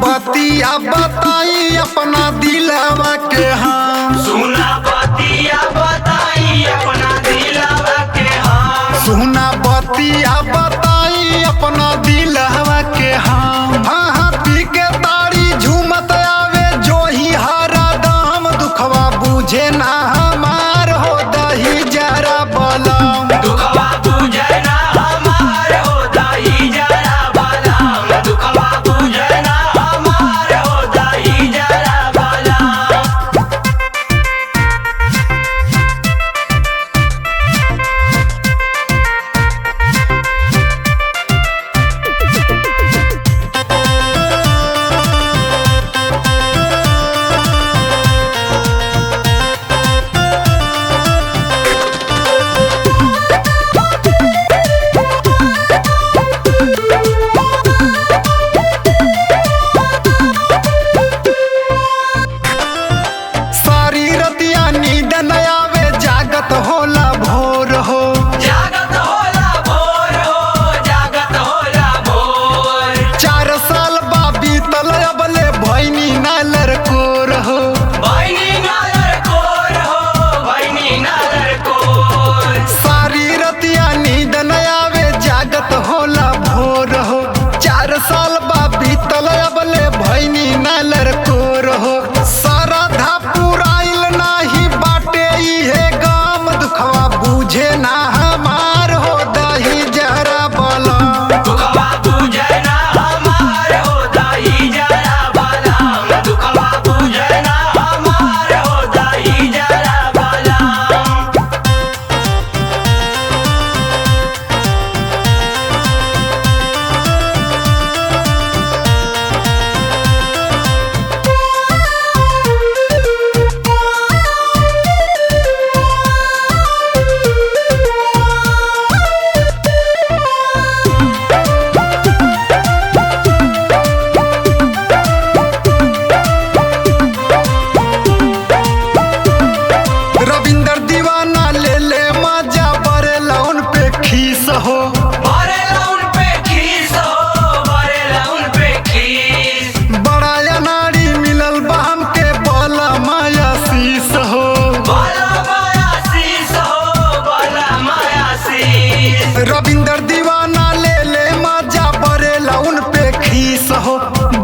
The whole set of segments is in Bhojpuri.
बतिया बताई अपना दिलवा के हम। सुना बतिया बताई अपना दिलवा के हम। सुना बतिया बताई अपना दिलवा के हम। हाँ पी के तारी झूमत आवे जो ही हरा दाम दुखवा बुझे ना हमार हो दही जरा बलम। दुखवा बुझे ना हमार हो दही जरा बलम। दुखवा बुझे ना हमार हो दही जरा बलम। सारी रतिया नींद न आवे जागत होला भोर हो। जागत होला भोर हो। जागत होला भोर। 4 साल बा बीतल अबले भैनी ना लड़कोर हो। बहिनी नालर कोर हो। बहिनी नालर कोर। सारी रतिया नींद न आवे जागत होला भोर हो। 4 साल बा बीतल अबले भैनी ना लड़कोर हो। सरधा पुराइल नाही बाटे इहे गाम दुखवा बुझे ना हमार हो दही जरा बलम। दुखवा बुझे ना हमार हो दही जरा बलम। दुखवा बुझे ना हमार हो दही जरा बलम। रविंदर दीवाना ले ले मजा बरे लौन पे खीस हो। बरेला उन पे खीस हो। बरेला उन पे खीस। बड़ा अनाड़ी मिलल बाम के बला माया शीस हो। बला माया शीस हो। बला माया शीस। रविंदर दीवाना ले ले मजा बरे लौन पे खीस हो।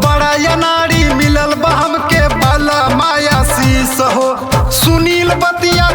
बड़ा अनाड़ी मिलल बाम के बला माया शीस हो। सुनील बतिया